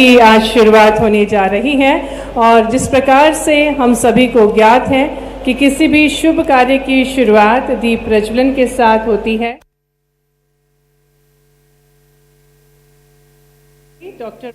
की आज शुरुआत होने जा रही है। और जिस प्रकार से हम सभी को ज्ञात है कि किसी भी शुभ कार्य की शुरुआत दीप प्रज्वलन के साथ होती है। डॉक्टर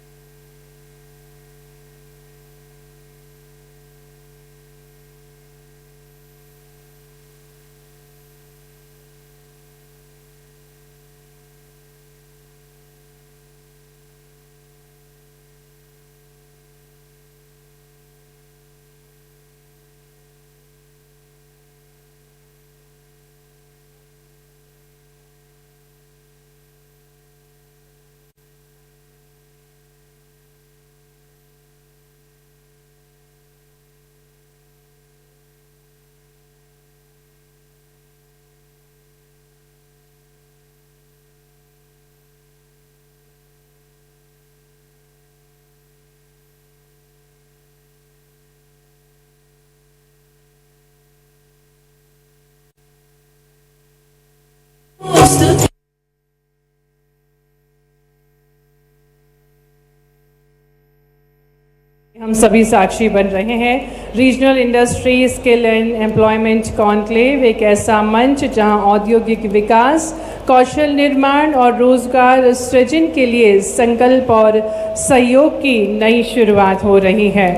हम सभी साक्षी बन रहे हैं। Regional industry skill and employment conclave एक ऐसा मंच जहां औद्योगिक विकास, कौशल निर्माण और रोजगार सृजन के लिए संकल्प और सहयोग की नई शुरुआत हो रही है।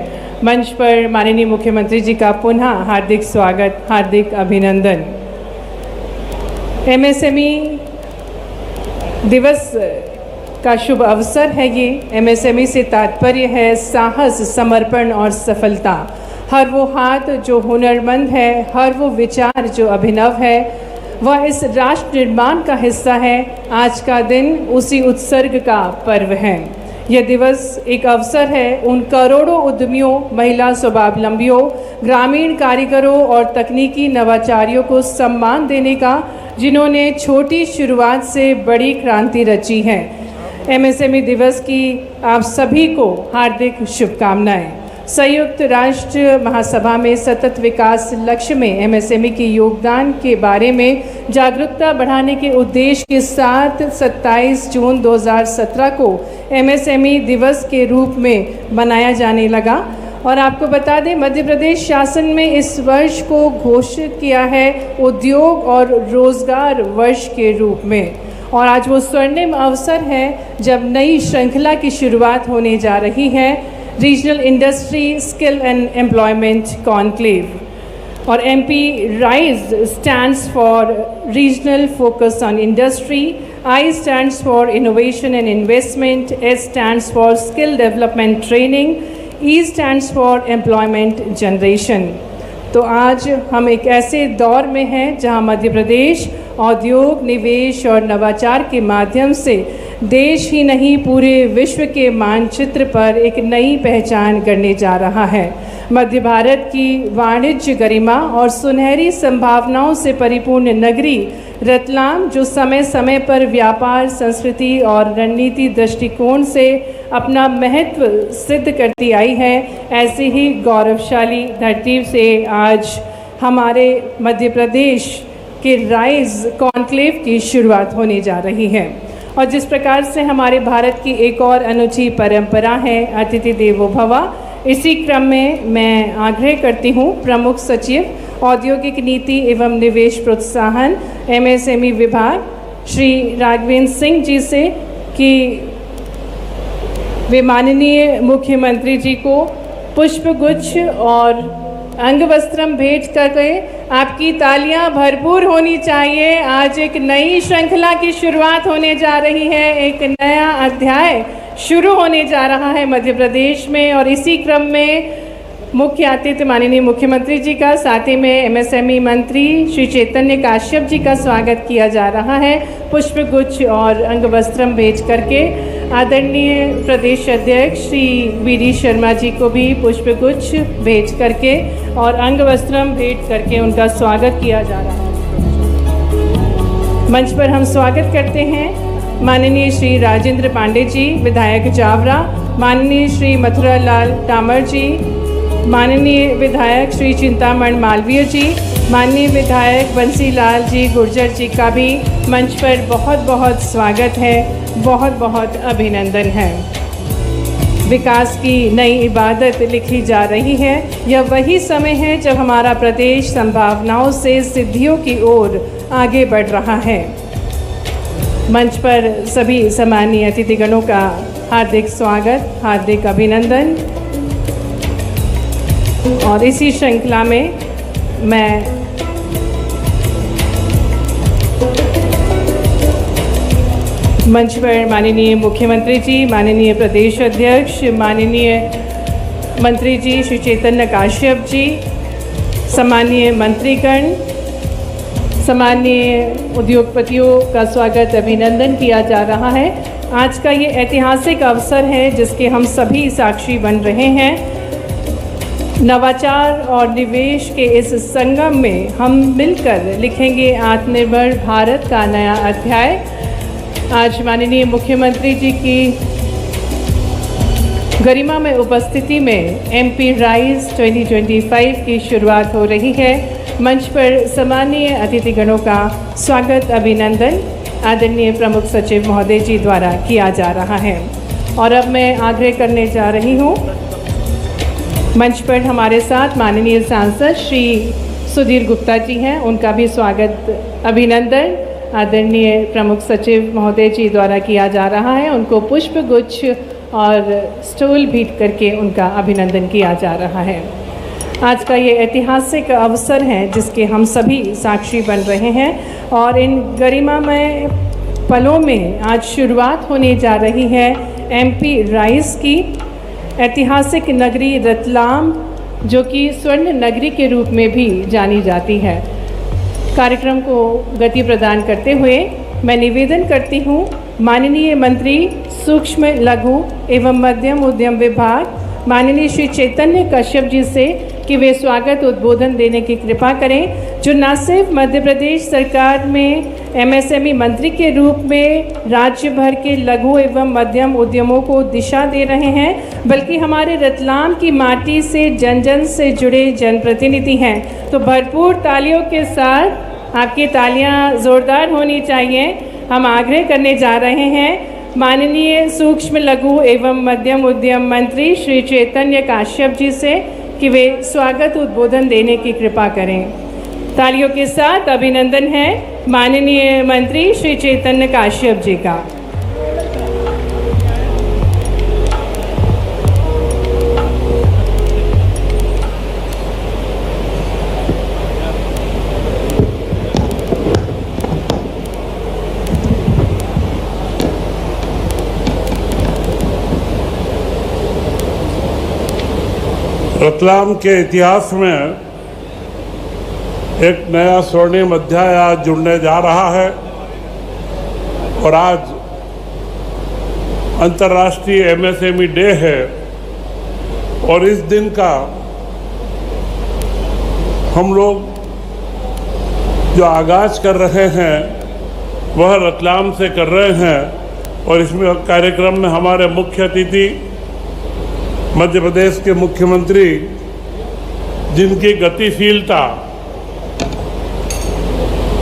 मंच पर माननीय मुख्यमंत्री जी का पुनः हार्दिक स्वागत, हार्दिक अभिनंदन। एमएसएमई दिवस का शुभ अवसर है ये। एमएसएमई से तात्पर्य है साहस, समर्पण और सफलता। हर वो हाथ जो हुनरमंद है, हर वो विचार जो अभिनव है, वह इस राष्ट्र निर्माण का हिस्सा है। आज का दिन उसी उत्सर्ग का पर्व है। यह दिवस एक अवसर है उन करोड़ों उद्यमियों, महिला स्वावलंबियों, ग्रामीण कारीगरों और तकनीकी नवाचारियों को सम्मान देने का, जिन्होंने छोटी शुरुआत से बड़ी क्रांति रची है। एमएसएमई दिवस की आप सभी को हार्दिक शुभकामनाएं। संयुक्त राष्ट्र महासभा में सतत विकास लक्ष्य में एमएसएमई के योगदान के बारे में जागरूकता बढ़ाने के उद्देश्य के साथ 27 जून 2017 को एमएसएमई दिवस के रूप में मनाया जाने लगा। और आपको बता दें, मध्य प्रदेश शासन में इस वर्ष को घोषित किया है उद्योग और रोजगार वर्ष के रूप में। और आज वो स्वर्णिम अवसर है जब नई श्रृंखला की शुरुआत होने जा रही है, regional industry skill and employment conclave. और MP rise stands for regional focus on industry, I stands for innovation and investment, S stands for skill development training, E stands for employment generation. तो आज हम एक ऐसे दौर में हैं जहां मध्य प्रदेश औद्योग, निवेश और नवाचार के माध्यम से देश ही नहीं पूरे विश्व के मानचित्र पर एक नई पहचान करने जा रहा है। मध्य भारत की वाणिज्य गरिमा और सुनहरी संभावनाओं से परिपूर्ण नगरी रतलाम, जो समय समय पर व्यापार, संस्कृति और रणनीति दृष्टिकोण से अपना महत्व सिद्ध करती आई है, ऐसी ही गौरवशाली धरती से आज हमारे मध्य प्रदेश के राइज कॉन्क्लेव की शुरुआत होने जा रही है। और जिस प्रकार से हमारे भारत की एक और अनूठी परंपरा है अतिथि देवो भव, इसी क्रम में मैं आग्रह करती हूँ प्रमुख सचिव औद्योगिक नीति एवं निवेश प्रोत्साहन एमएसएमई विभाग श्री राघवेंद्र सिंह जी से कि वे माननीय मुख्यमंत्री जी को पुष्पगुच्छ और अंग वस्त्रम भेंट करके, आपकी तालियां भरपूर होनी चाहिए। आज एक नई श्रृंखला की शुरुआत होने जा रही है, एक नया अध्याय शुरू होने जा रहा है मध्य प्रदेश में। और इसी क्रम में मुख्य अतिथि माननीय मुख्यमंत्री जी का, साथ ही में एमएसएमई मंत्री श्री चैतन्य काश्यप जी का स्वागत किया जा रहा है पुष्पगुच्छ और अंग वस्त्रम भेंट करके। आदरणीय प्रदेश अध्यक्ष श्री वीडी शर्मा जी को भी पुष्पगुच्छ भेंट करके और अंग वस्त्रम भेंट करके उनका स्वागत किया जा रहा है। मंच पर हम स्वागत करते हैं माननीय श्री राजेंद्र पांडे जी, विधायक जावरा, माननीय श्री मथुरा लाल टामर जी, माननीय विधायक श्री चिंतामण मालवीय जी, माननीय विधायक बंसीलाल जी गुर्जर जी का भी मंच पर बहुत बहुत स्वागत है, बहुत बहुत अभिनंदन है। विकास की नई इबादत लिखी जा रही है। यह वही समय है जब हमारा प्रदेश संभावनाओं से सिद्धियों की ओर आगे बढ़ रहा है। मंच पर सभी सम्मानीय अतिथिगणों का हार्दिक स्वागत, हार्दिक अभिनंदन। और इसी श्रृंखला में मैं मंच पर माननीय मुख्यमंत्री जी, माननीय प्रदेश अध्यक्ष, माननीय मंत्री जी श्री चैतन्य काश्यप जी, सम्मानीय मंत्रीगण, सम्मानीय उद्योगपतियों का स्वागत अभिनंदन किया जा रहा है। आज का ये ऐतिहासिक अवसर है जिसके हम सभी साक्षी बन रहे हैं। नवाचार और निवेश के इस संगम में हम मिलकर लिखेंगे आत्मनिर्भर भारत का नया अध्याय। आज माननीय मुख्यमंत्री जी की गरिमा में उपस्थिति में एमपी राइज 2025 की शुरुआत हो रही है। मंच पर सम्मानीय अतिथिगणों का स्वागत अभिनंदन आदरणीय प्रमुख सचिव महोदय जी द्वारा किया जा रहा है। और अब मैं आग्रह करने जा रही हूँ, मंच पर हमारे साथ माननीय सांसद श्री सुधीर गुप्ता जी हैं, उनका भी स्वागत अभिनंदन आदरणीय प्रमुख सचिव महोदय जी द्वारा किया जा रहा है। उनको पुष्प गुच्छ और स्टूल भेंट करके उनका अभिनंदन किया जा रहा है। आज का ये ऐतिहासिक अवसर है जिसके हम सभी साक्षी बन रहे हैं और इन गरिमामय पलों में आज शुरुआत होने जा रही है एमपी राइज की। ऐतिहासिक नगरी रतलाम जो कि स्वर्ण नगरी के रूप में भी जानी जाती है। कार्यक्रम को गति प्रदान करते हुए मैं निवेदन करती हूँ माननीय मंत्री सूक्ष्म लघु एवं मध्यम उद्यम विभाग माननीय श्री चैतन्य कश्यप जी से कि वे स्वागत उद्बोधन देने की कृपा करें, जो न सिर्फ मध्य प्रदेश सरकार में एमएसएमई मंत्री के रूप में राज्य भर के लघु एवं मध्यम उद्यमों को दिशा दे रहे हैं, बल्कि हमारे रतलाम की माटी से जन जन से जुड़े जनप्रतिनिधि हैं। तो भरपूर तालियों के साथ, आपकी तालियां जोरदार होनी चाहिए। हम आग्रह करने जा रहे हैं माननीय सूक्ष्म लघु एवं मध्यम उद्यम मंत्री श्री चैतन्य काश्यप जी से कि वे स्वागत उद्बोधन देने की कृपा करें। तालियों के साथ अभिनंदन है माननीय मंत्री श्री चैतन्य काश्यप जी का। रतलाम के इतिहास में एक नया स्वर्णिम अध्याय आज जुड़ने जा रहा है और आज अंतर्राष्ट्रीय एमएसएमई डे है और इस दिन का हम लोग जो आगाज कर रहे हैं वह रतलाम से कर रहे हैं। और इसमें कार्यक्रम में हमारे मुख्य अतिथि मध्य प्रदेश के मुख्यमंत्री, जिनकी गतिशीलता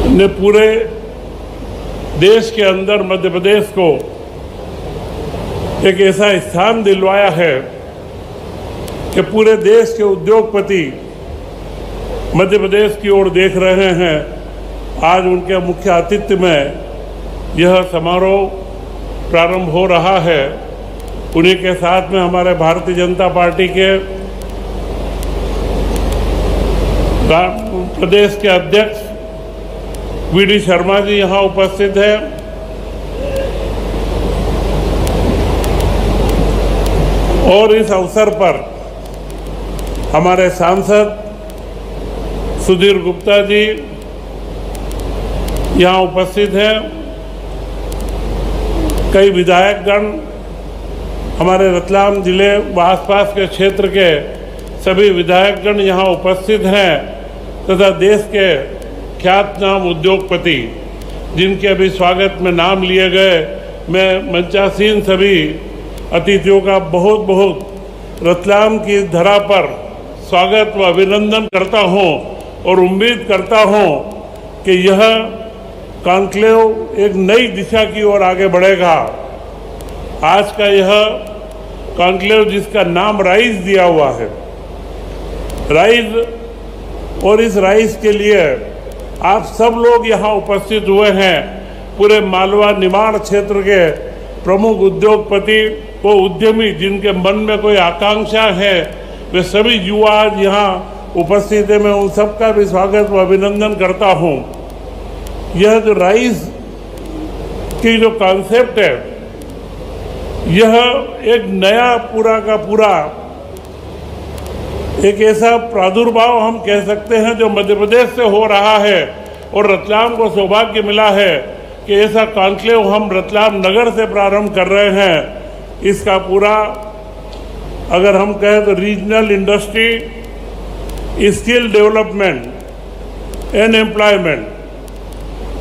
ने पूरे देश के अंदर मध्य प्रदेश को एक ऐसा स्थान दिलवाया है कि पूरे देश के उद्योगपति मध्य प्रदेश की ओर देख रहे हैं। आज उनके मुख्य आतिथ्य में यह समारोह प्रारंभ हो रहा है। उन्हीं के साथ में हमारे भारतीय जनता पार्टी के प्रदेश के अध्यक्ष वीडी शर्मा जी यहाँ उपस्थित हैं। और इस अवसर पर हमारे सांसद सुधीर गुप्ता जी यहाँ उपस्थित हैं। कई विधायकगण हमारे रतलाम जिले व आसपास के क्षेत्र के सभी विधायकगण यहाँ उपस्थित हैं तथा देश के ख्यातनाम उद्योगपति जिनके अभी स्वागत में नाम लिए गए, मैं मंचासीन सभी अतिथियों का बहुत बहुत रतलाम की धरा पर स्वागत व अभिनंदन करता हूँ और उम्मीद करता हूँ कि यह कॉन्क्लेव एक नई दिशा की ओर आगे बढ़ेगा। आज का यह कॉन्क्लेव जिसका नाम राइज दिया हुआ है, राइज, और इस राइज के लिए आप सब लोग यहाँ उपस्थित हुए हैं। पूरे मालवा निमाड़ क्षेत्र के प्रमुख उद्योगपति व उद्यमी जिनके मन में कोई आकांक्षा है, वे सभी युवा आज यहाँ उपस्थित है। मैं उन सबका भी स्वागत व अभिनंदन करता हूँ। यह जो राइज की जो कॉन्सेप्ट है, यह एक नया पूरा का पूरा एक ऐसा प्रादुर्भाव हम कह सकते हैं जो मध्य प्रदेश से हो रहा है, और रतलाम को सौभाग्य मिला है कि ऐसा कॉन्क्लेव हम रतलाम नगर से प्रारंभ कर रहे हैं। इसका पूरा अगर हम कहें तो regional industry, skill development and employment,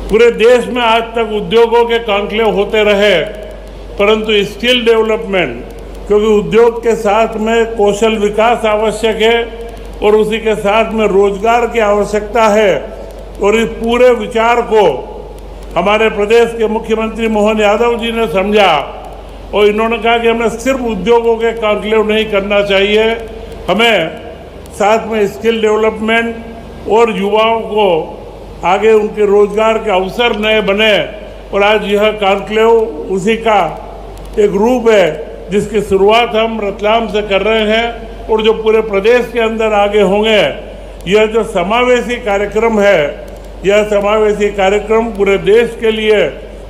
पूरे देश में आज तक उद्योगों के कॉन्क्लेव होते रहे, परंतु स्किल डेवलपमेंट, क्योंकि उद्योग के साथ में कौशल विकास आवश्यक है और उसी के साथ में रोजगार की आवश्यकता है, और इस पूरे विचार को हमारे प्रदेश के मुख्यमंत्री मोहन यादव जी ने समझा और इन्होंने कहा कि हमें सिर्फ उद्योगों के कॉन्क्लेव नहीं करना चाहिए, हमें साथ में स्किल डेवलपमेंट और युवाओं को आगे उनके रोजगार के अवसर नए बने। और आज यह कॉन्क्लेव उसी का एक रूप है जिसकी शुरुआत हम रतलाम से कर रहे हैं और जो पूरे प्रदेश के अंदर आगे होंगे। यह जो समावेशी कार्यक्रम है, यह समावेशी कार्यक्रम पूरे देश के लिए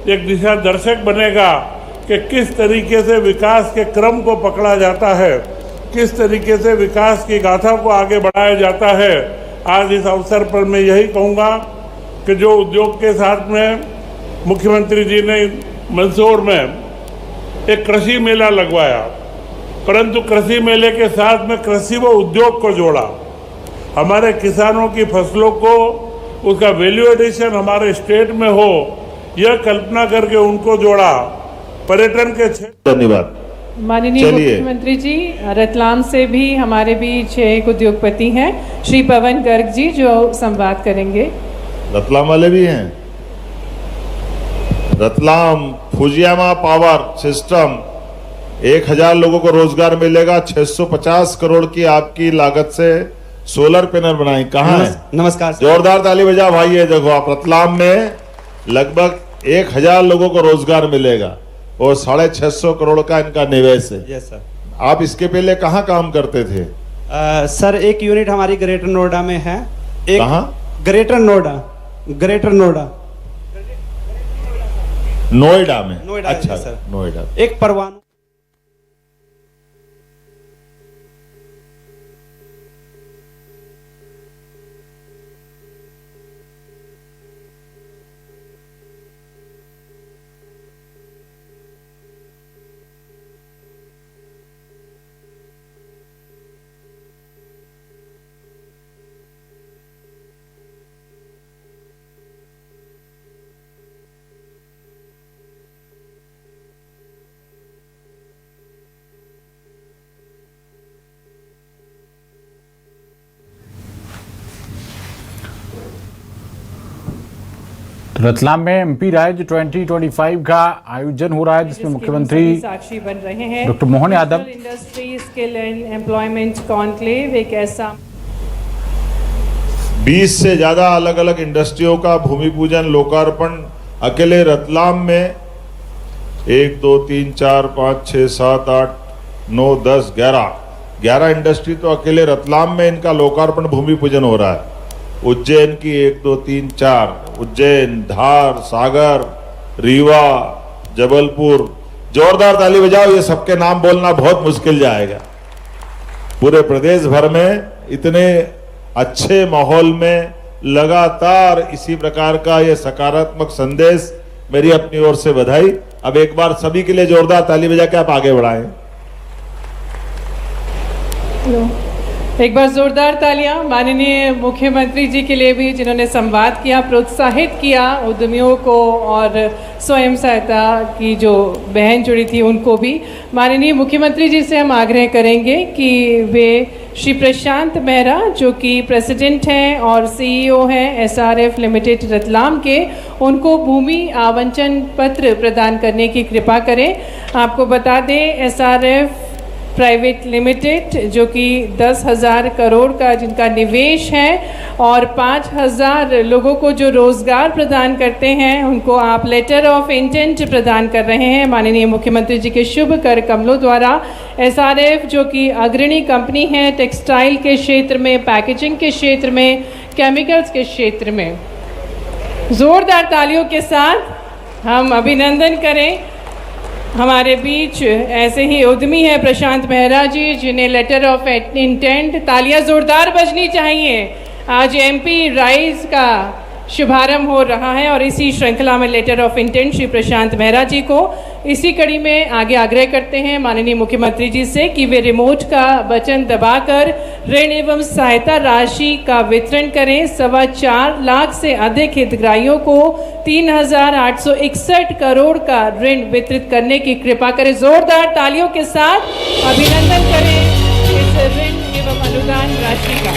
एक दिशा दर्शक बनेगा कि किस तरीके से विकास के क्रम को पकड़ा जाता है, किस तरीके से विकास की गाथा को आगे बढ़ाया जाता है। आज इस अवसर पर मैं यही कहूँगा कि जो उद्योग के साथ में मुख्यमंत्री जी ने मंदसौर में एक कृषि मेला लगवाया, परंतु कृषि मेले के साथ में कृषि व उद्योग को जोड़ा, हमारे किसानों की फसलों को उसका वैल्यू एडिशन हमारे स्टेट में हो, यह कल्पना करके उनको जोड़ा। पर्यटन के क्षेत्र। धन्यवाद। माननीय मुख्यमंत्री जी, रतलाम से भी हमारे बीच एक उद्योगपति हैं श्री पवन गर्ग जी, जो संवाद करेंगे। रतलाम वाले भी हैं। रतलाम फुजियामा पावर सिस्टम 1000 लोगों को रोजगार मिलेगा। 650 करोड़ की आपकी लागत से सोलर पैनल बनाई। कहाँ है? नमस्कार। जोरदार ताली बजा भाई। ये देखो आप, रतलाम में लगभग 1000 लोगों को रोजगार मिलेगा और 650 करोड़ का इनका निवेश है। Yes sir. आप इसके पहले कहाँ काम करते थे? सर एक यूनिट हमारी ग्रेटर नोएडा में है। कहाँ? ग्रेटर नोएडा। ग्रेटर नोएडा। नोएडा में? नोएडा। अच्छा सर, नोएडा। एक परवाणु। रतलाम में एमपी राइज 2025 का आयोजन हो रहा है, जिसमें मुख्यमंत्री साक्षी बन रहे हैं। Doctor Mohan Yadav. Industry skill and employment conclave एक ऐसा 20 से ज्यादा अलग अलग इंडस्ट्रियों का भूमि पूजन लोकार्पण अकेले रतलाम में 1 2 3 4 5 6 7 8 9 10 11 इंडस्ट्री तो अकेले रतलाम में इनका लोकार्पण भूमि पूजन हो रहा है। उज्जैन की 1 2 3 4, उज्जैन, धार, सागर, रीवा, जबलपुर। जोरदार ताली बजाओ। ये सबके नाम बोलना बहुत मुश्किल जाएगा। पूरे प्रदेश भर में इतने अच्छे माहौल में लगातार इसी प्रकार का ये सकारात्मक संदेश, मेरी अपनी ओर से बधाई। अब एक बार सभी के लिए जोरदार ताली बजा के आप आगे बढ़ाएं। एक बार जोरदार तालियां माननीय मुख्यमंत्री जी के लिए भी, जिन्होंने संवाद किया, प्रोत्साहित किया उद्यमियों को और स्वयं सहायता की जो बहन जुड़ी थी उनको भी। माननीय मुख्यमंत्री जी से हम आग्रह करेंगे कि वे श्री प्रशांत मेहरा, जो कि प्रेसिडेंट हैं और सीईओ हैं SRF लिमिटेड रतलाम के, उनको भूमि आवंटन पत्र प्रदान करने की कृपा करें। आपको बता दें, SRF प्राइवेट लिमिटेड, जो कि 10,000 करोड़ का जिनका निवेश है और 5,000 लोगों को जो रोज़गार प्रदान करते हैं उनको आप लेटर ऑफ इंटेंट प्रदान कर रहे हैं माननीय मुख्यमंत्री जी के शुभ कर कमलों द्वारा। SRF जो कि अग्रणी कंपनी है टेक्सटाइल के क्षेत्र में, पैकेजिंग के क्षेत्र में, केमिकल्स के क्षेत्र में। ज़ोरदार तालियों के साथ हम अभिनंदन करें। हमारे बीच ऐसे ही उद्यमी है प्रशांत मेहरा जी, जिन्हें लेटर ऑफ इंटेंट, तालियां जोरदार बजनी चाहिए। आज MP राइज का शुभारंभ हो रहा है और इसी श्रृंखला में लेटर ऑफ इंटेंट श्री प्रशांत मेहरा जी को इसी कड़ी में आगे आग्रह करते हैं माननीय मुख्यमंत्री जी से कि वे रिमोट का बटन दबाकर ऋण एवं सहायता राशि का वितरण करें। 4.25 लाख से अधिक हितग्राहियों को 3,861 करोड़ का ऋण वितरित करने की कृपा करें। जोरदार तालियों के साथ अभिनंदन करें इस ऋण एवं अनुदान राशि का।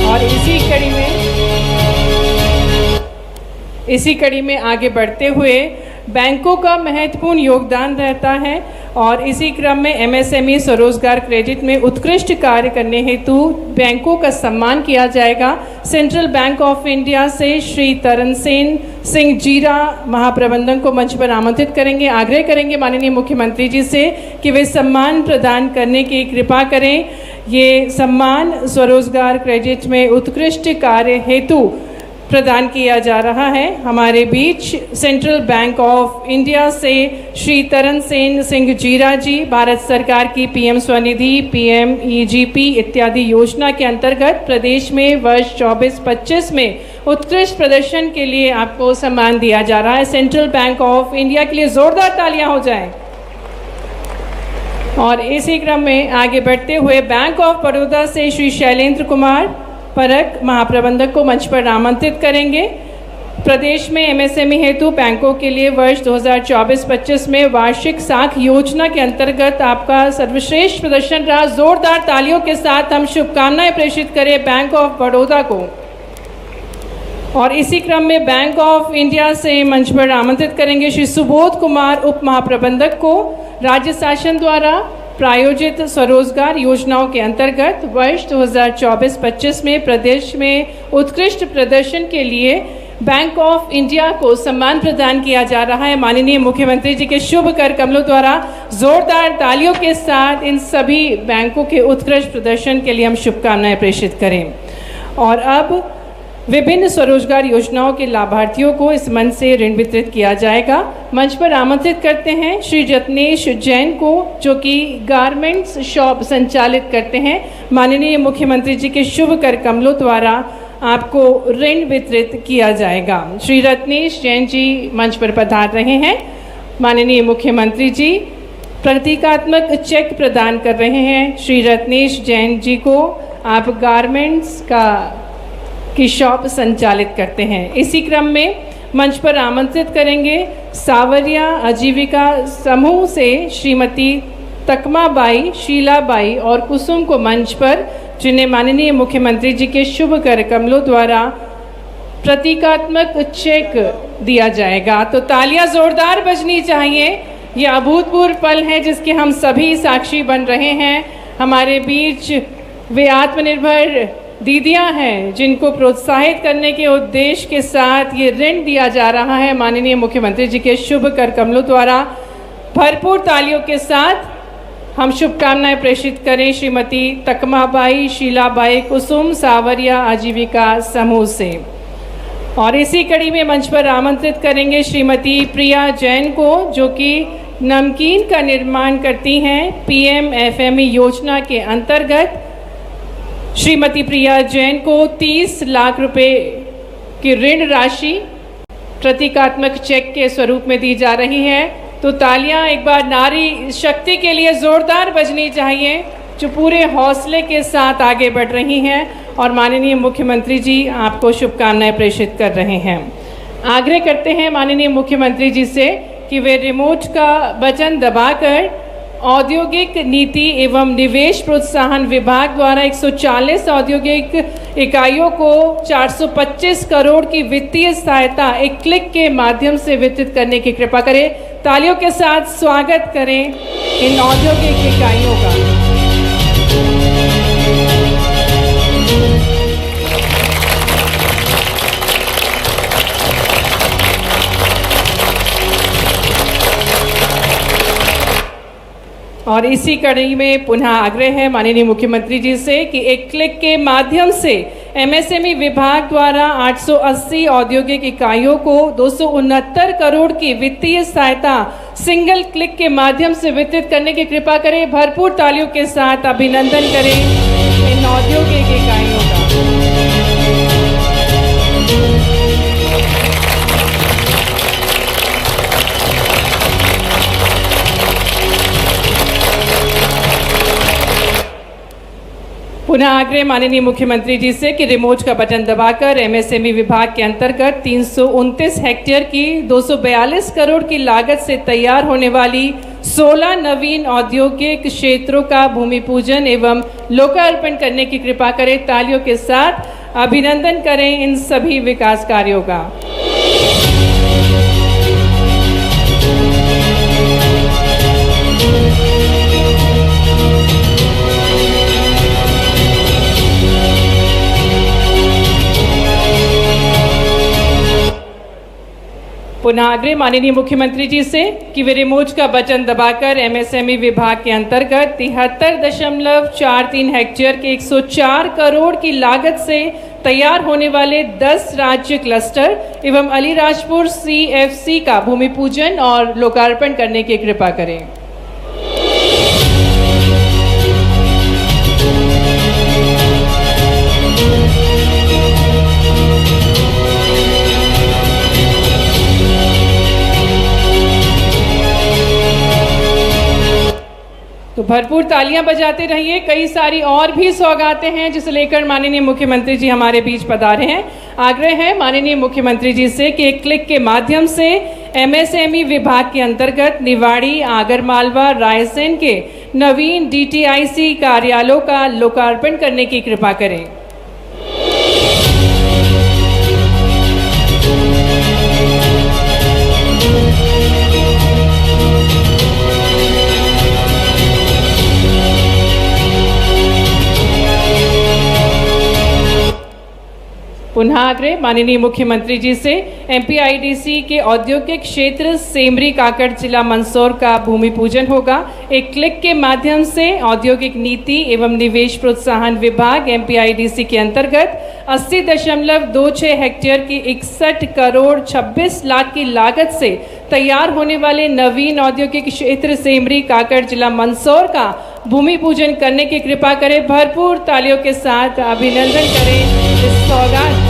और इसी कड़ी में आगे बढ़ते हुए बैंकों का महत्वपूर्ण योगदान रहता है और इसी क्रम में MSME स्वरोजगार क्रेडिट में उत्कृष्ट कार्य करने हेतु बैंकों का सम्मान किया जाएगा। सेंट्रल बैंक ऑफ इंडिया से श्री तरनसेन सिंह जीरा महाप्रबंधक को मंच पर आमंत्रित करेंगे। आग्रह करेंगे माननीय मुख्यमंत्री जी से कि वे सम्मान प्रदान करने की कृपा करें। ये सम्मान स्वरोजगार क्रेडिट में उत्कृष्ट कार्य हेतु प्रदान किया जा रहा है। हमारे बीच सेंट्रल बैंक ऑफ इंडिया से श्री तरनसेन सिंह जीरा जी भारत सरकार की PM स्वनिधि, PMEGP इत्यादि योजना के अंतर्गत प्रदेश में वर्ष 24-25 में उत्कृष्ट प्रदर्शन के लिए आपको सम्मान दिया जा रहा है। सेंट्रल बैंक ऑफ इंडिया के लिए जोरदार तालियां हो जाएं। और इसी क्रम में आगे बढ़ते हुए बैंक ऑफ बड़ौदा से श्री शैलेंद्र कुमार परक महाप्रबंधक को मंच पर आमंत्रित करेंगे। प्रदेश में MSME हेतु बैंकों के लिए वर्ष 2024-25 में वार्षिक साख योजना के अंतर्गत आपका सर्वश्रेष्ठ प्रदर्शन रहा। जोरदार तालियों के साथ हम शुभकामनाएं प्रेषित करें बैंक ऑफ बड़ौदा को। और इसी क्रम में बैंक ऑफ इंडिया से मंच पर आमंत्रित करेंगे श्री सुबोध कुमार उप महाप्रबंधक को। राज्य शासन द्वारा प्रायोजित स्वरोजगार योजनाओं के अंतर्गत वर्ष 2024-25 में प्रदेश में उत्कृष्ट प्रदर्शन के लिए बैंक ऑफ इंडिया को सम्मान प्रदान किया जा रहा है माननीय मुख्यमंत्री जी के शुभ कर कमलों द्वारा। जोरदार तालियों के साथ इन सभी बैंकों के उत्कृष्ट प्रदर्शन के लिए हम शुभकामनाएं प्रेषित करें। और अब विभिन्न स्वरोजगार योजनाओं के लाभार्थियों को इस मंच से ऋण वितरित किया जाएगा। मंच पर आमंत्रित करते हैं श्री रत्नेश जैन को, जो कि गारमेंट्स शॉप संचालित करते हैं। माननीय मुख्यमंत्री जी के शुभ कर कमलों द्वारा आपको ऋण वितरित किया जाएगा। श्री रत्नेश जैन जी मंच पर पधार रहे हैं। माननीय मुख्यमंत्री जी प्रतीकात्मक चेक प्रदान कर रहे हैं श्री रत्नेश जैन जी को। आप गारमेंट्स की शॉप संचालित करते हैं। इसी क्रम में मंच पर आमंत्रित करेंगे सावरिया आजीविका समूह से श्रीमती तकमाबाई, शीलाबाई और कुसुम को मंच पर, जिन्हें माननीय मुख्यमंत्री जी के शुभ कर कमलों द्वारा प्रतीकात्मक चेक दिया जाएगा। तो तालियां जोरदार बजनी चाहिए। यह अभूतपूर्व पल है जिसके हम सभी साक्षी बन रहे हैं। हमारे बीच वे आत्मनिर्भर दीदियां हैं जिनको प्रोत्साहित करने के उद्देश्य के साथ ये ऋण दिया जा रहा है माननीय मुख्यमंत्री जी के शुभ कर कमलों द्वारा। भरपूर तालियों के साथ हम शुभकामनाएं प्रेषित करें श्रीमती तकमाबाई, शीलाबाई, कुसुम सावरिया आजीविका समूह से। और इसी कड़ी में मंच पर आमंत्रित करेंगे श्रीमती प्रिया जैन को, जो कि नमकीन का निर्माण करती हैं। PMFME योजना के अंतर्गत श्रीमती प्रिया जैन को 30 लाख रुपए की ऋण राशि प्रतीकात्मक चेक के स्वरूप में दी जा रही है। तो तालियां एक बार नारी शक्ति के लिए जोरदार बजनी चाहिए, जो पूरे हौसले के साथ आगे बढ़ रही हैं और माननीय मुख्यमंत्री जी आपको शुभकामनाएं प्रेषित कर रहे हैं। आग्रह करते हैं माननीय मुख्यमंत्री जी से कि वे रिमोट का बटन दबाकर औद्योगिक नीति एवं निवेश प्रोत्साहन विभाग द्वारा 140 औद्योगिक इकाइयों को 425 करोड़ की वित्तीय सहायता एक क्लिक के माध्यम से वितरित करने की कृपा करें। तालियों के साथ स्वागत करें इन औद्योगिक इकाइयों का। और इसी कड़ी में पुनः आग्रह है माननीय मुख्यमंत्री जी से कि एक क्लिक के माध्यम से एमएसएमई विभाग द्वारा 880 औद्योगिक इकाइयों को 269 करोड़ की वित्तीय सहायता सिंगल क्लिक के माध्यम से वितरित करने की कृपा करें। भरपूर तालियों के साथ अभिनंदन करें इन औद्योगिक इकाइयों का। पुनः आग्रह माननीय मुख्यमंत्री जी से कि रिमोट का बटन दबाकर एमएसएमई विभाग के अंतर्गत 329 हेक्टेयर की 242 करोड़ की लागत से तैयार होने वाली 16 नवीन औद्योगिक क्षेत्रों का भूमि पूजन एवं लोकार्पण करने की कृपा करें। तालियों के साथ अभिनंदन करें इन सभी विकास कार्यों का। पुनः आग्रह माननीय मुख्यमंत्री जी से कि वे रिमोट का बटन दबाकर एमएसएमई विभाग के अंतर्गत 73.43 हेक्टेयर के 104 करोड़ की लागत से तैयार होने वाले 10 राज्य क्लस्टर एवं अलीराजपुर CFC का भूमि पूजन और लोकार्पण करने की कृपा करें। तो भरपूर तालियां बजाते रहिए। कई सारी और भी सौगातें हैं जिसे लेकर माननीय मुख्यमंत्री जी हमारे बीच पधारे हैं। आग्रह है माननीय मुख्यमंत्री जी से कि एक क्लिक के माध्यम से एमएसएमई विभाग के अंतर्गत निवाड़ी, आगरमालवा, रायसेन के नवीन DTIC कार्यालयों का लोकार्पण करने की कृपा करें। पुनः आग्रह माननीय मुख्यमंत्री जी से MPIDC के औद्योगिक क्षेत्र सेमरी काकड़ जिला मंदसौर का भूमि पूजन होगा। एक क्लिक के माध्यम से औद्योगिक नीति एवं निवेश प्रोत्साहन विभाग MPIDC के अंतर्गत 80.26 हेक्टेयर की 61 करोड़ 26 लाख की लागत से तैयार होने वाले नवीन औद्योगिक क्षेत्र सेमरी काकड़ जिला मंदसौर का भूमि पूजन करने की कृपा करें। भरपूर तालियों के साथ अभिनंदन करें इस सौगात।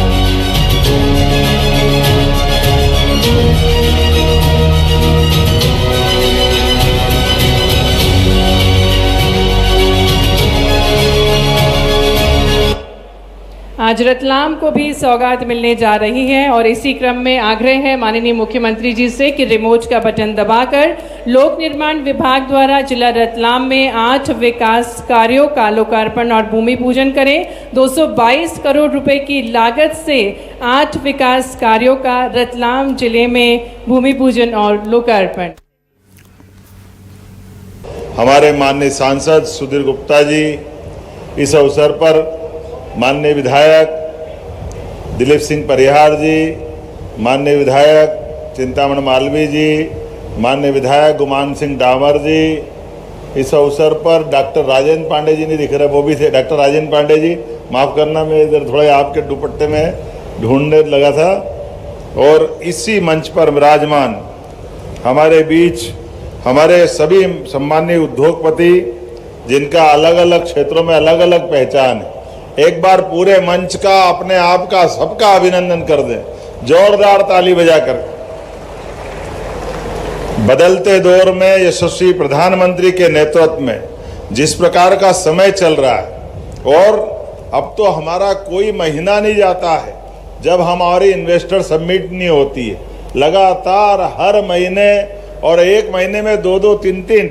आज रतलाम को भी सौगात मिलने जा रही है और इसी क्रम में आग्रह है माननीय मुख्यमंत्री जी से कि रिमोट का बटन दबाकर लोक निर्माण विभाग द्वारा जिला रतलाम में 8 विकास कार्यों का लोकार्पण और भूमि पूजन करें। 222 करोड़ रुपए की लागत से 8 विकास कार्यों का रतलाम जिले में भूमि पूजन और लोकार्पण। हमारे माननीय सांसद सुधीर गुप्ता जी इस अवसर पर माननीय विधायक दिलीप सिंह परिहार जी, माननीय विधायक चिंतामण मालवीय जी, माननीय विधायक गुमान सिंह डामर जी, इस अवसर पर डॉक्टर राजेंद्र पांडे जी नहीं दिख रहे, वो भी थे। डॉक्टर राजेंद्र पांडे जी, माफ़ करना मैं इधर थोड़े आपके दुपट्टे में ढूंढने लगा था। और इसी मंच पर विराजमान हमारे बीच हमारे सभी सम्मानीय उद्योगपति जिनका अलग अलग क्षेत्रों में अलग अलग पहचान है, एक बार पूरे मंच का अपने आप का सबका अभिनंदन कर दें, जोरदार ताली बजाकर। बदलते दौर में यशस्वी प्रधानमंत्री के नेतृत्व में जिस प्रकार का समय चल रहा है, और अब तो हमारा कोई महीना नहीं जाता है जब हमारी इन्वेस्टर समिट नहीं होती है। लगातार हर महीने और एक महीने में 2-2, 3-3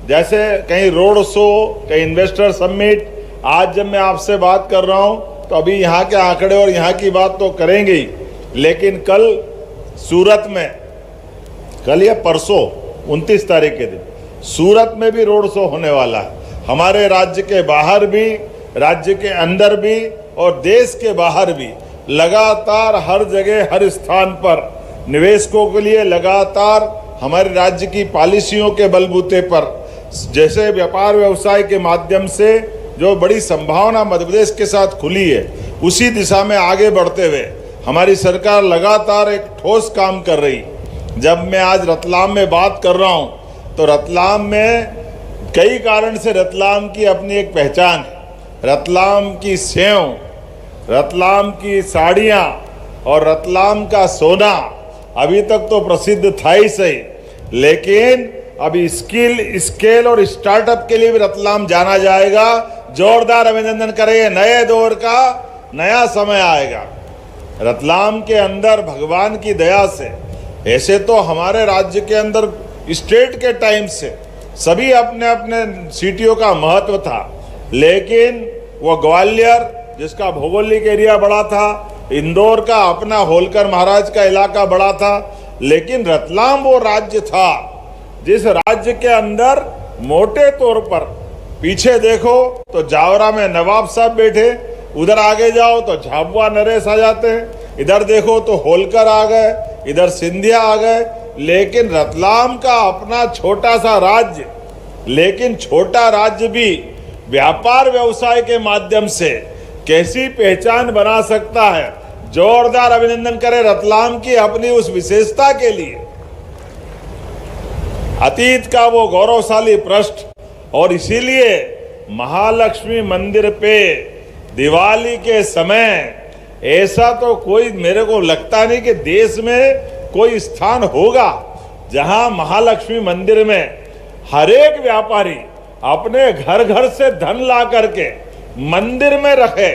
जैसे कहीं रोड शो, कहीं इन्वेस्टर समिट। आज जब मैं आपसे बात कर रहा हूं तो अभी यहाँ के आंकड़े और यहाँ की बात तो करेंगे ही, लेकिन कल सूरत में, कल या परसों 29 तारीख के दिन सूरत में भी रोड शो होने वाला है। हमारे राज्य के बाहर भी, राज्य के अंदर भी और देश के बाहर भी लगातार हर जगह हर स्थान पर निवेशकों के लिए लगातार हमारे राज्य की पॉलिसियों के बलबूते पर, जैसे व्यापार व्यवसाय के माध्यम से जो बड़ी संभावना मध्य प्रदेश के साथ खुली है, उसी दिशा में आगे बढ़ते हुए हमारी सरकार लगातार एक ठोस काम कर रही। जब मैं आज रतलाम में बात कर रहा हूं तो रतलाम में कई कारण से रतलाम की अपनी एक पहचान है। रतलाम की सेव, रतलाम की साड़ियाँ और रतलाम का सोना अभी तक तो प्रसिद्ध था ही सही, लेकिन अभी स्केल और स्टार्टअप के लिए भी रतलाम जाना जाएगा। जोरदार अभिनंदन करें, नए दौर का नया समय आएगा। रतलाम के अंदर भगवान की दया से, ऐसे तो हमारे राज्य के अंदर स्टेट के टाइम से सभी अपने अपने सिटियों का महत्व था, लेकिन वो ग्वालियर जिसका भौगोलिक एरिया बड़ा था, इंदौर का अपना होलकर महाराज का इलाका बड़ा था, लेकिन रतलाम वो राज्य था जिस राज्य के अंदर मोटे तौर पर पीछे देखो तो जावरा में नवाब साहब बैठे, उधर आगे जाओ तो झाबुआ नरेश आ जाते हैं, इधर देखो तो होलकर आ गए, इधर सिंधिया आ गए, लेकिन रतलाम का अपना छोटा सा राज्य, लेकिन छोटा राज्य भी व्यापार व्यवसाय के माध्यम से कैसी पहचान बना सकता है। जोरदार अभिनंदन करें रतलाम की अपनी उस विशेषता के लिए। अतीत का वो गौरवशाली पृष्ठ, और इसीलिए महालक्ष्मी मंदिर पे दिवाली के समय ऐसा तो कोई, मेरे को लगता नहीं कि देश में कोई स्थान होगा जहां महालक्ष्मी मंदिर में हर एक व्यापारी अपने घर घर से धन ला करके मंदिर में रखे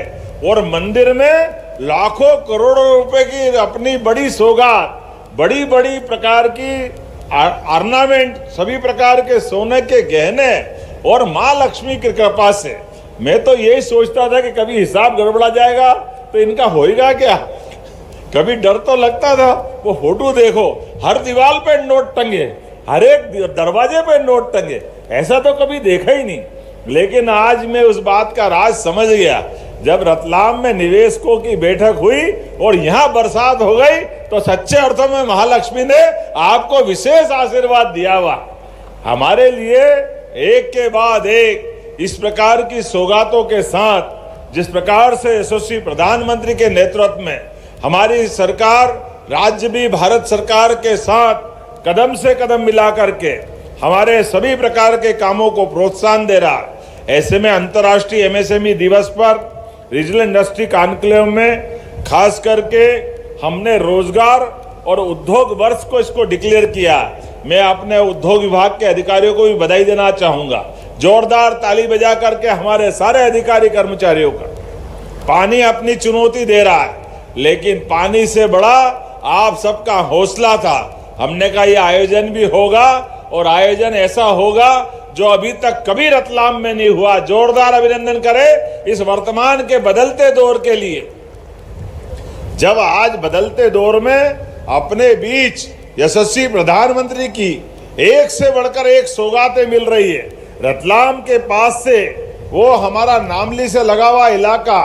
और मंदिर में लाखों करोड़ों रुपए की अपनी बड़ी सौगात, बड़ी बड़ी प्रकार की ऑर्नामेंट, सभी प्रकार के सोने के गहने और माँ लक्ष्मी की कृपा से। मैं तो यही सोचता था कि कभी हिसाब गड़बड़ा जाएगा तो इनका होएगा क्या। कभी डर तो लगता था। वो फोटो देखो, हर दीवार पे नोट टंगे, हर एक दरवाजे पे नोट टंगे, ऐसा तो कभी देखा ही नहीं। लेकिन आज मैं उस बात का राज समझ गया। जब रतलाम में निवेशकों की बैठक हुई और यहाँ बरसात हो गई तो सच्चे अर्थों में महालक्ष्मी ने आपको विशेष आशीर्वाद दिया हुआ। हमारे लिए एक के बाद एक इस प्रकार की सौगातों के साथ, जिस प्रकार से यशस्वी प्रधानमंत्री के नेतृत्व में हमारी सरकार, राज्य भी भारत सरकार के साथ कदम से कदम मिला करके हमारे सभी प्रकार के कामों को प्रोत्साहन दे रहा है। ऐसे में अंतर्राष्ट्रीय एमएसएमई दिवस पर रीजनल इंडस्ट्री कॉन्क्लेव में खास करके हमने रोजगार और उद्योग वर्ष को इसको डिक्लेयर किया। मैं अपने उद्योग विभाग के अधिकारियों को भी बधाई देना चाहूंगा। जोरदार ताली बजा करके हमारे सारे अधिकारी कर्मचारियों का। पानी अपनी चुनौती दे रहा है, लेकिन पानी से बड़ा आप सबका हौसला था। हमने कहा यह आयोजन भी होगा और आयोजन ऐसा होगा जो अभी तक कभी रतलाम में नहीं हुआ। जोरदार अभिनंदन करें इस वर्तमान के बदलते दौर के लिए। जब आज बदलते दौर में अपने बीच यशस्वी प्रधानमंत्री की एक से बढ़कर एक सौगातें मिल रही है। रतलाम के पास से वो हमारा नामली से लगा हुआ इलाका,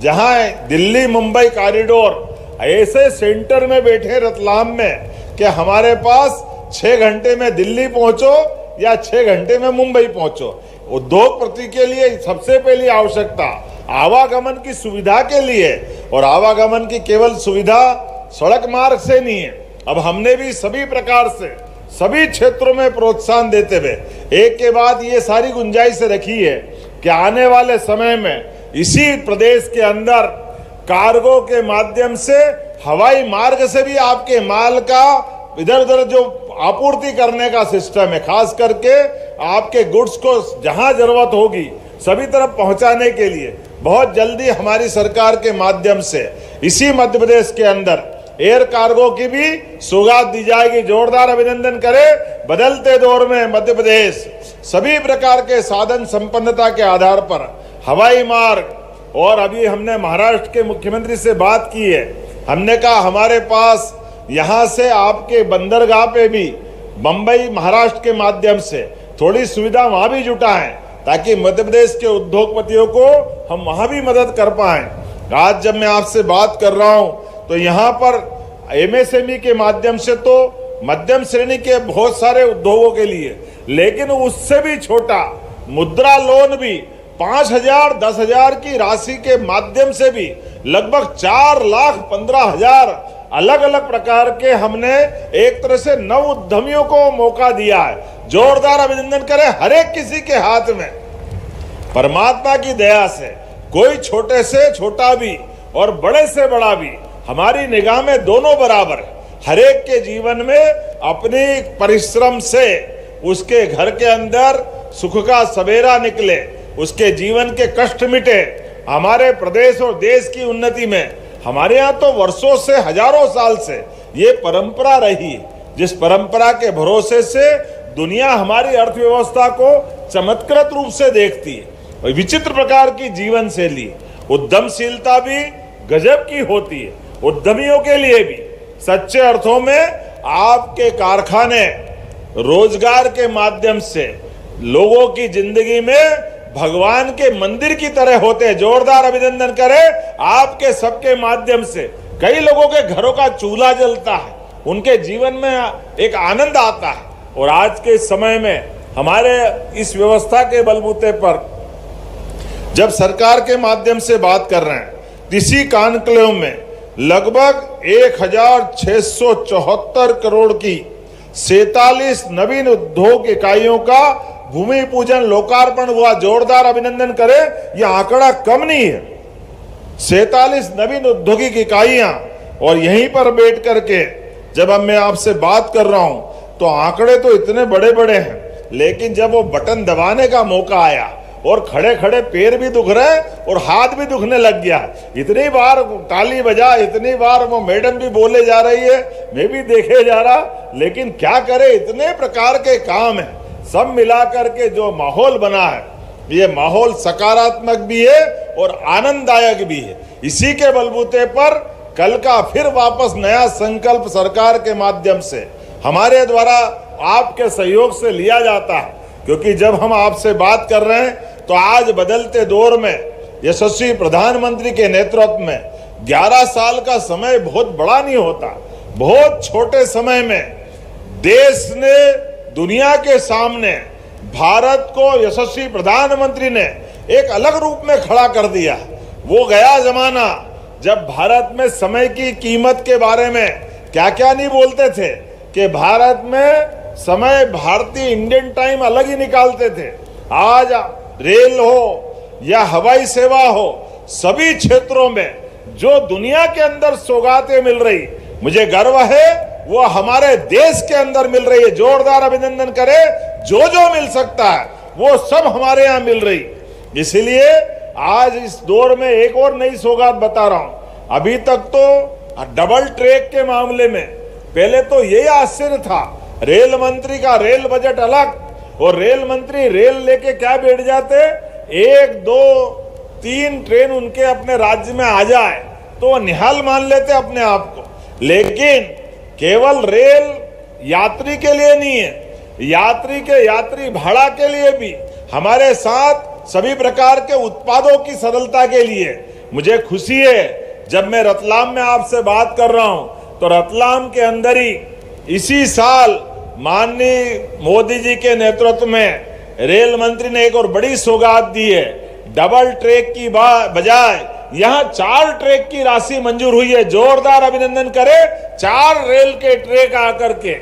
जहां दिल्ली मुंबई कॉरिडोर, ऐसे सेंटर में बैठे रतलाम में कि हमारे पास 6 घंटे में दिल्ली पहुंचो या 6 घंटे में मुंबई पहुंचो। उद्योगपति के लिए सबसे पहली आवश्यकता आवागमन की सुविधा के लिए, और आवागमन की केवल सुविधा सड़क मार्ग से नहीं है। अब हमने भी सभी प्रकार से सभी क्षेत्रों में प्रोत्साहन देते हुए एक के बाद ये सारी गुंजाइश रखी है कि आने वाले समय में इसी प्रदेश के अंदर कार्गो के माध्यम से, हवाई मार्ग से भी आपके माल का इधर उधर जो आपूर्ति करने का सिस्टम है, खास करके आपके गुड्स को जहां जरूरत होगी सभी तरफ पहुंचाने के लिए बहुत जल्दी हमारी सरकार के माध्यम से इसी मध्य प्रदेश के अंदर एयर कार्गो की भी सौगात दी जाएगी। जोरदार अभिनंदन करें। बदलते दौर में मध्य प्रदेश सभी प्रकार के साधन संपन्नता के आधार पर हवाई मार्ग, और अभी हमने महाराष्ट्र के मुख्यमंत्री से बात की है, हमने कहा हमारे पास यहाँ से आपके बंदरगाह पे भी बंबई महाराष्ट्र के माध्यम से थोड़ी सुविधा वहां भी जुटाएं ताकि मध्य प्रदेश के उद्योगपतियों को हम वहां भी मदद कर पाएं। आज जब मैं आपसे बात कर रहा हूं तो यहाँ पर एमएसएमई के माध्यम से तो मध्यम श्रेणी के बहुत सारे उद्योगों के लिए, लेकिन उससे भी छोटा मुद्रा लोन भी 5,000 10,000 की राशि के माध्यम से भी लगभग 4,15,000 अलग अलग प्रकार के हमने एक तरह से नव उद्यमियों को मौका दिया है। जोरदार अभिनंदन करें। हर एक किसी के हाथ में परमात्मा की दया से कोई छोटे से छोटा भी और बड़े से बड़ा भी हमारी निगाह में दोनों बराबर है। हर एक के जीवन में अपनी परिश्रम से उसके घर के अंदर सुख का सवेरा निकले, उसके जीवन के कष्ट मिटे। हमारे प्रदेश और देश की उन्नति में हमारे यहाँ तो वर्षों से हजारों साल से ये परंपरा रही, जिस परंपरा के भरोसे से दुनिया हमारी अर्थव्यवस्था को चमत्कृत रूप से देखती है। विचित्र प्रकार की जीवन शैली, उद्यमशीलता भी गजब की होती है। उद्यमियों के लिए भी सच्चे अर्थों में आपके कारखाने रोजगार के माध्यम से लोगों की जिंदगी में भगवान के मंदिर की तरह होते हैं। जोरदार अभिनंदन करें। आपके सबके माध्यम से कई लोगों के घरों का चूल्हा जलता है, उनके जीवन में एक आनंद आता है। और आज के समय में हमारे इस व्यवस्था के बलबूते पर जब सरकार के माध्यम से बात कर रहे हैं, इसी कॉन्क्लेव में लगभग 1,674 करोड़ की 47 नवीन उद्योग इकाइयों का भूमि पूजन लोकार्पण हुआ। जोरदार अभिनंदन करें। यह आंकड़ा कम नहीं है। 47 नवीन औद्योगिक इकाइयां, और यहीं पर बैठ करके जब अब मैं आपसे बात कर रहा हूं तो आंकड़े तो इतने बड़े बड़े हैं, लेकिन जब वो बटन दबाने का मौका आया और खड़े खड़े पैर भी दुख रहे और हाथ भी दुखने लग गया। इतनी बार ताली बजा, इतनी बार वो मैडम भी बोले जा रही है, मैं भी देखे जा रहा, लेकिन क्या करे, इतने प्रकार के काम है। सब मिलाकर के जो माहौल बना है, ये माहौल सकारात्मक भी है और आनंददायक भी है। इसी के बलबूते पर कल का फिर वापस नया संकल्प सरकार के माध्यम से हमारे द्वारा आपके सहयोग से लिया जाता है, क्योंकि जब हम आपसे बात कर रहे हैं तो आज बदलते दौर में यशस्वी प्रधानमंत्री के नेतृत्व में 11 साल का समय बहुत बड़ा नहीं होता। बहुत छोटे समय में देश ने दुनिया के सामने भारत को यशस्वी प्रधानमंत्री ने एक अलग रूप में खड़ा कर दिया। वो गया जमाना जब भारत में समय की कीमत के बारे में क्या क्या नहीं बोलते थे कि भारत में समय भारतीय इंडियन टाइम अलग ही निकालते थे। आज रेल हो या हवाई सेवा हो, सभी क्षेत्रों में जो दुनिया के अंदर सौगातें मिल रही, मुझे गर्व है वो हमारे देश के अंदर मिल रही है। जोरदार अभिनंदन करें। जो जो मिल सकता है वो सब हमारे यहाँ मिल रही। इसलिए आज इस दौर में एक और नई सौगात बता रहा हूं। अभी तक तो डबल ट्रैक के मामले में पहले तो यही आश्चर्य था, रेल मंत्री का रेल बजट अलग और रेल मंत्री रेल लेके क्या बैठ जाते, 1 2 3 ट्रेन उनके अपने राज्य में आ जाए तो निहाल मान लेते अपने आप को। लेकिन केवल रेल यात्री के लिए नहीं है, यात्री भाड़ा के लिए भी हमारे साथ सभी प्रकार के उत्पादों की सरलता के लिए। मुझे खुशी है जब मैं रतलाम में आपसे बात कर रहा हूं तो रतलाम के अंदर ही इसी साल माननीय मोदी जी के नेतृत्व में रेल मंत्री ने एक और बड़ी सौगात दी है। डबल ट्रैक की बजाय यहां 4 ट्रैक की राशि मंजूर हुई है। जोरदार अभिनंदन करें। 4 रेल के ट्रैक आकर के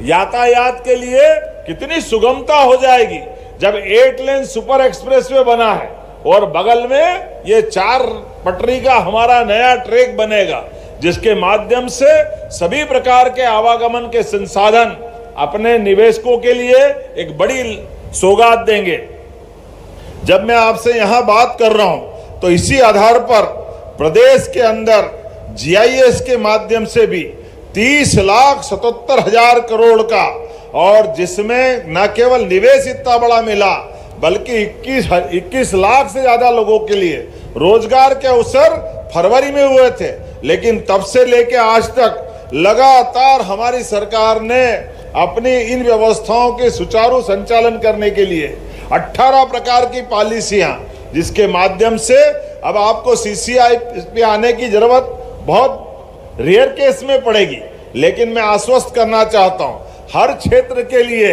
यातायात के लिए कितनी सुगमता हो जाएगी जब 8 लेन सुपर एक्सप्रेसवे बना है और बगल में ये 4 पटरी का हमारा नया ट्रैक बनेगा, जिसके माध्यम से सभी प्रकार के आवागमन के संसाधन अपने निवेशकों के लिए एक बड़ी सौगात देंगे। जब मैं आपसे यहां बात कर रहा हूं तो इसी आधार पर प्रदेश के अंदर GIS के माध्यम से भी 30,77,000 करोड़ का, और जिसमें न केवल निवेश इतना बड़ा मिला बल्कि 21 लाख से ज्यादा लोगों के लिए रोजगार के अवसर फरवरी में हुए थे। लेकिन तब से लेके आज तक लगातार हमारी सरकार ने अपनी इन व्यवस्थाओं के सुचारू संचालन करने के लिए 18 प्रकार की पॉलिसियां, जिसके माध्यम से अब आपको CCI पे आने की जरूरत बहुत रेयर केस में पड़ेगी। लेकिन मैं आश्वस्त करना चाहता हूं, हर क्षेत्र के लिए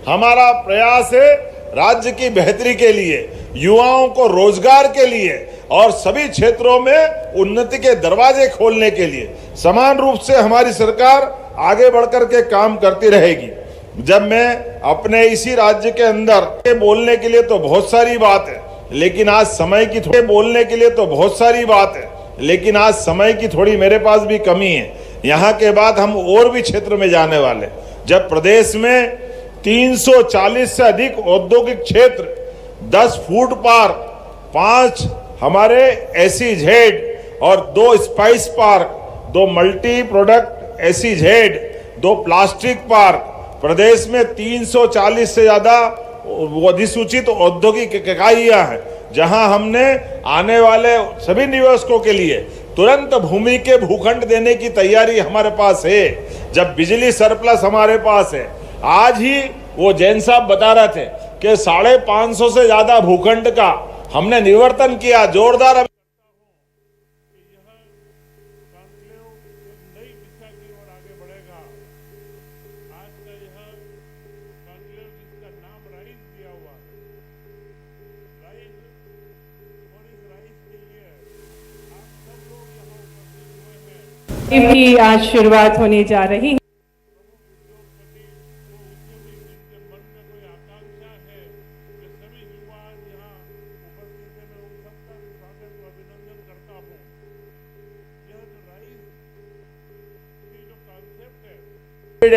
हमारा प्रयास है, राज्य की बेहतरी के लिए, युवाओं को रोजगार के लिए और सभी क्षेत्रों में उन्नति के दरवाजे खोलने के लिए समान रूप से हमारी सरकार आगे बढ़कर के काम करती रहेगी। जब मैं अपने इसी राज्य के अंदर बोलने के लिए तो बहुत सारी बात है, लेकिन आज समय की थोड़ी मेरे पास भी कमी है। यहाँ के बाद हम और भी क्षेत्र में जाने वाले। जब प्रदेश में 340 से अधिक औद्योगिक क्षेत्र, 10 फूड पार्क, 5 हमारे SEZ और 2 spice park, 2 multi product SEZ, 2 plastic park, प्रदेश में 340 से ज्यादा अधिसूचित औद्योगिक इकाइयां हैं, जहां हमने आने वाले सभी निवेशकों के लिए तुरंत भूमि के भूखंड देने की तैयारी हमारे पास है। जब बिजली सरप्लस हमारे पास है, आज ही वो जैन साहब बता रहे थे कि 550 से ज्यादा भूखंड का हमने निवर्तन किया। जोरदार की आज शुरुआत होने जा रही है।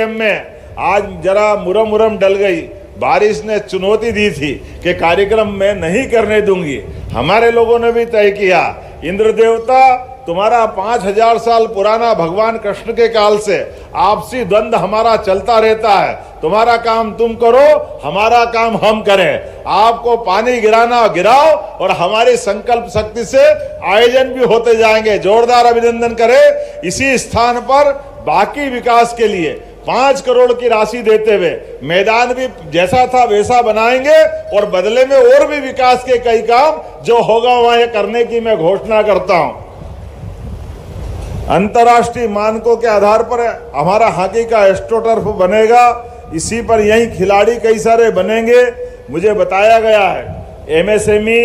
में आज जरा मुरम डल गई, बारिश ने चुनौती दी थी कि कार्यक्रम में नहीं करने दूंगी। हमारे लोगों ने भी तय किया, इंद्र देवता तुम्हारा 5000 साल पुराना भगवान कृष्ण के काल से आपसी द्वंद्व हमारा चलता रहता है, तुम्हारा काम तुम करो, हमारा काम हम करें। आपको पानी गिराना गिराओ और हमारी संकल्प शक्ति से आयोजन भी होते जाएंगे। जोरदार अभिनंदन करें। इसी स्थान पर बाकी विकास के लिए 5 करोड़ की राशि देते हुए मैदान भी जैसा था वैसा बनाएंगे और बदले में और भी विकास के कई काम जो होगा वहां करने की मैं घोषणा करता हूं। अंतर्राष्ट्रीय मानकों के आधार पर हमारा हॉकी का एस्ट्रोटर्फ बनेगा, इसी पर यही खिलाड़ी कई सारे बनेंगे। मुझे बताया गया है MSME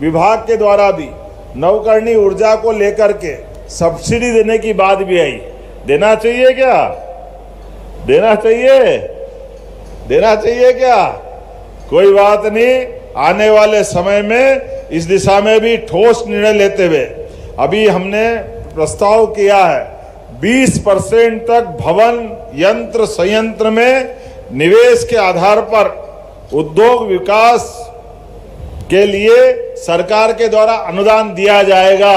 विभाग के द्वारा भी नवकरणीय ऊर्जा को लेकर के सब्सिडी देने की बात भी आई। देना चाहिए क्या? देना चाहिए क्या? कोई बात नहीं, आने वाले समय में इस दिशा में भी ठोस निर्णय लेते हुए अभी हमने प्रस्ताव किया है 20% तक भवन यंत्र संयंत्र में निवेश के आधार पर उद्योग विकास के लिए सरकार के द्वारा अनुदान दिया जाएगा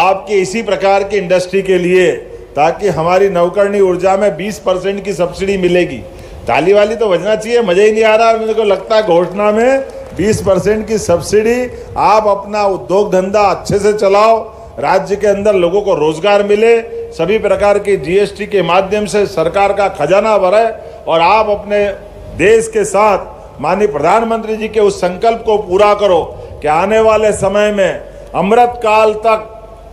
आपकी इसी प्रकार की इंडस्ट्री के लिए, ताकि हमारी नवकरणीय ऊर्जा में 20% की सब्सिडी मिलेगी। ताली वाली तो बजना चाहिए, मजा ही नहीं आ रहा। मेरे को लगता है घोषणा में 20% की सब्सिडी, आप अपना उद्योग धंधा अच्छे से चलाओ, राज्य के अंदर लोगों को रोजगार मिले, सभी प्रकार की GST के माध्यम से सरकार का खजाना भरे और आप अपने देश के साथ माननीय प्रधानमंत्री जी के उस संकल्प को पूरा करो कि आने वाले समय में अमृत काल तक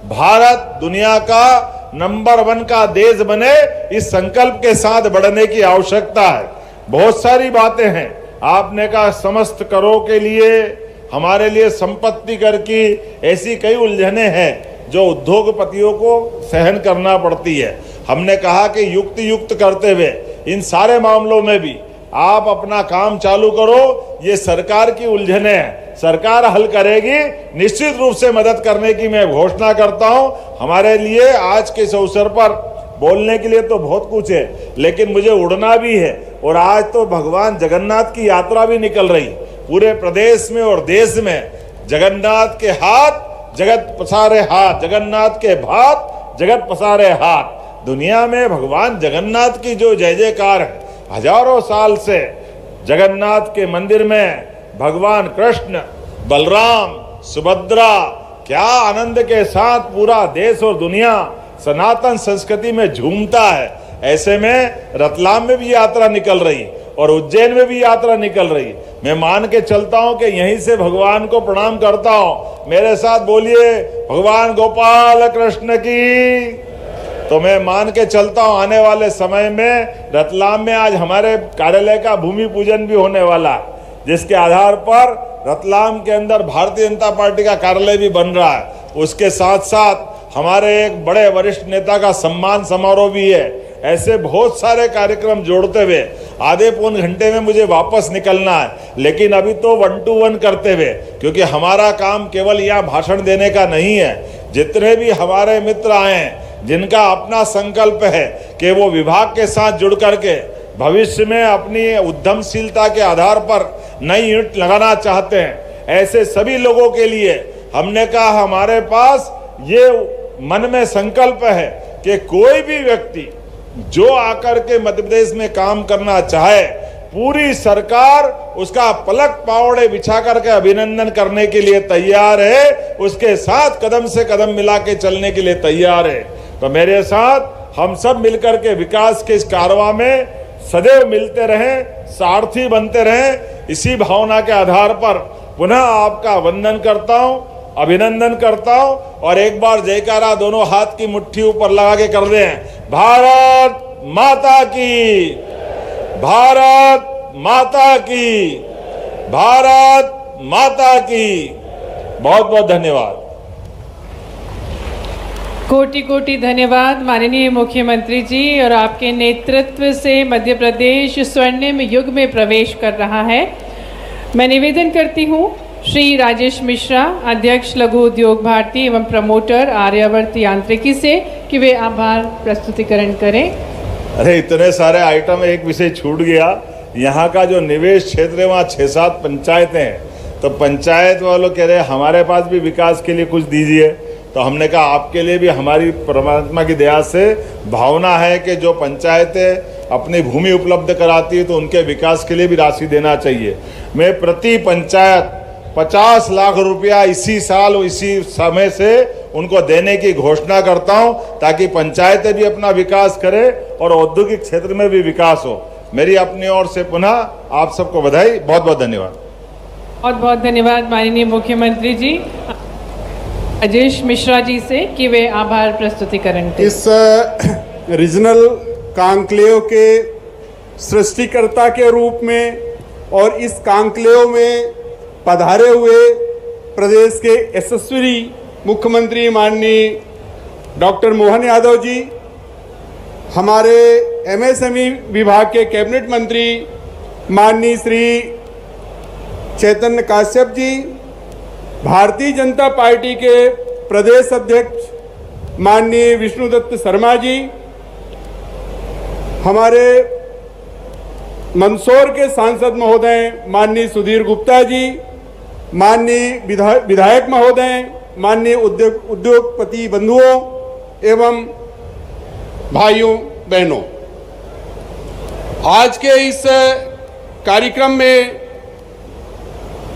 भारत दुनिया का नंबर 1 का देश बने। इस संकल्प के साथ बढ़ने की आवश्यकता है। बहुत सारी बातें हैं, आपने कहा समस्त करों के लिए हमारे लिए संपत्ति कर की ऐसी कई उलझने हैं जो उद्योगपतियों को सहन करना पड़ती है। हमने कहा कि युक्त करते हुए इन सारे मामलों में भी आप अपना काम चालू करो। ये सरकार की उलझने हैं, सरकार हल करेगी। निश्चित रूप से मदद करने की मैं घोषणा करता हूं। हमारे लिए आज के इस अवसर पर बोलने के लिए तो बहुत कुछ है, लेकिन मुझे उड़ना भी है और आज तो भगवान जगन्नाथ की यात्रा भी निकल रही पूरे प्रदेश में और देश में। जगन्नाथ के हाथ जगत पसारे हाथ, जगन्नाथ के भात जगत पसारे हाथ। दुनिया में भगवान जगन्नाथ की जो जय जयकार है, हजारों साल से जगन्नाथ के मंदिर में भगवान कृष्ण, बलराम, सुभद्रा क्या आनंद के साथ पूरा देश और दुनिया सनातन संस्कृति में झूमता है। ऐसे में रतलाम में भी यात्रा निकल रही और उज्जैन में भी यात्रा निकल रही। मैं मान के चलता हूं कि यहीं से भगवान को प्रणाम करता हूं। मेरे साथ बोलिए भगवान गोपाल कृष्ण की। तो मैं मान के चलता हूं आने वाले समय में रतलाम में आज हमारे कार्यालय का भूमि पूजन भी होने वाला है, जिसके आधार पर रतलाम के अंदर भारतीय जनता पार्टी का कार्यालय भी बन रहा है। उसके साथ साथ हमारे एक बड़े वरिष्ठ नेता का सम्मान समारोह भी है। ऐसे बहुत सारे कार्यक्रम जोड़ते हुए आधे पौन घंटे में मुझे वापस निकलना है, लेकिन अभी तो 1 to 1 करते हुए, क्योंकि हमारा काम केवल यहाँ भाषण देने का नहीं है। जितने भी हमारे मित्र आए हैं जिनका अपना संकल्प है कि वो विभाग के साथ जुड़ करके भविष्य में अपनी उद्यमशीलता के आधार पर नई यूनिट लगाना चाहते हैं, ऐसे सभी लोगों के लिए हमने कहा हमारे पास ये मन में संकल्प है कि कोई भी व्यक्ति जो आकर के मध्य प्रदेश में काम करना चाहे, पूरी सरकार उसका पलक पावड़े बिछा करके अभिनंदन करने के लिए तैयार है, उसके साथ कदम से कदम मिला के चलने के लिए तैयार है। तो मेरे साथ हम सब मिलकर के विकास के इस कारवां में सदैव मिलते रहें, सारथी बनते रहें। इसी भावना के आधार पर पुनः आपका वंदन करता हूं, अभिनंदन करता हूं और एक बार जयकारा दोनों हाथ की मुट्ठी ऊपर लगा के कर दें, भारत माता की, भारत माता की, भारत माता की। बहुत बहुत धन्यवाद। कोटि कोटि धन्यवाद माननीय मुख्यमंत्री जी। और आपके नेतृत्व से मध्य प्रदेश स्वर्णिम युग में प्रवेश कर रहा है। मैं निवेदन करती हूँ श्री राजेश मिश्रा, अध्यक्ष लघु उद्योग भारती एवं प्रमोटर आर्यावर्त यांत्रिकी से, कि वे आभार प्रस्तुतिकरण करें। अरे इतने सारे आइटम, एक विषय छूट गया। यहाँ का जो निवेश क्षेत्र है वहाँ 6-7 पंचायतें हैं, तो पंचायत वालों कह रहे हमारे पास भी विकास के लिए कुछ दीजिए। तो हमने कहा आपके लिए भी हमारी परमात्मा की दया से भावना है कि जो पंचायतें अपनी भूमि उपलब्ध कराती है तो उनके विकास के लिए भी राशि देना चाहिए। मैं प्रति पंचायत 50 लाख रुपया इसी साल इसी समय से उनको देने की घोषणा करता हूं, ताकि पंचायतें भी अपना विकास करें और औद्योगिक क्षेत्र में भी विकास हो। मेरी अपनी ओर से पुनः आप सबको बधाई। बहुत बहुत धन्यवाद। बहुत बहुत धन्यवाद माननीय मुख्यमंत्री जी। राजेश मिश्रा जी से कि वे आभार प्रस्तुतिकरण करें। इस रीजनल कॉन्क्लेव के सृष्टिकर्ता के रूप में और इस कॉन्क्लेव में पधारे हुए प्रदेश के यशस्वी मुख्यमंत्री माननीय डॉक्टर मोहन यादव जी, हमारे एमएसएमई विभाग के कैबिनेट मंत्री माननीय श्री चैतन्य काश्यप जी, भारतीय जनता पार्टी के प्रदेश अध्यक्ष माननीय विष्णुदत्त शर्मा जी, हमारे मंदसौर के सांसद महोदय माननीय सुधीर गुप्ता जी, माननीय विधायक महोदय, माननीय उद्योगपति बंधुओं एवं भाइयों बहनों, आज के इस कार्यक्रम में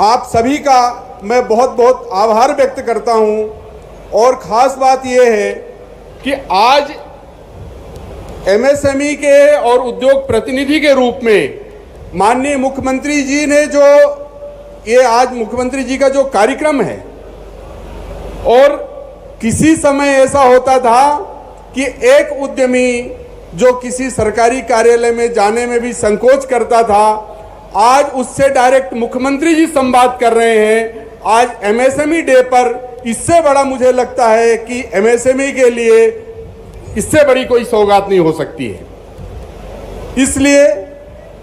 आप सभी का मैं बहुत बहुत आभार व्यक्त करता हूं। और ख़ास बात यह है कि आज एमएसएमई के और उद्योग प्रतिनिधि के रूप में माननीय मुख्यमंत्री जी ने जो ये आज मुख्यमंत्री जी का जो कार्यक्रम है, और किसी समय ऐसा होता था कि एक उद्यमी जो किसी सरकारी कार्यालय में जाने में भी संकोच करता था, आज उससे डायरेक्ट मुख्यमंत्री जी संवाद कर रहे हैं। आज एमएसएमई डे पर इससे बड़ा मुझे लगता है कि एमएसएमई के लिए इससे बड़ी कोई सौगात नहीं हो सकती है। इसलिए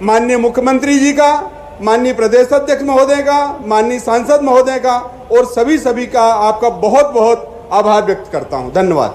माननीय मुख्यमंत्री जी का, माननीय प्रदेश अध्यक्ष महोदय का, माननीय सांसद महोदय का और सभी का आपका बहुत बहुत आभार व्यक्त करता हूं। धन्यवाद।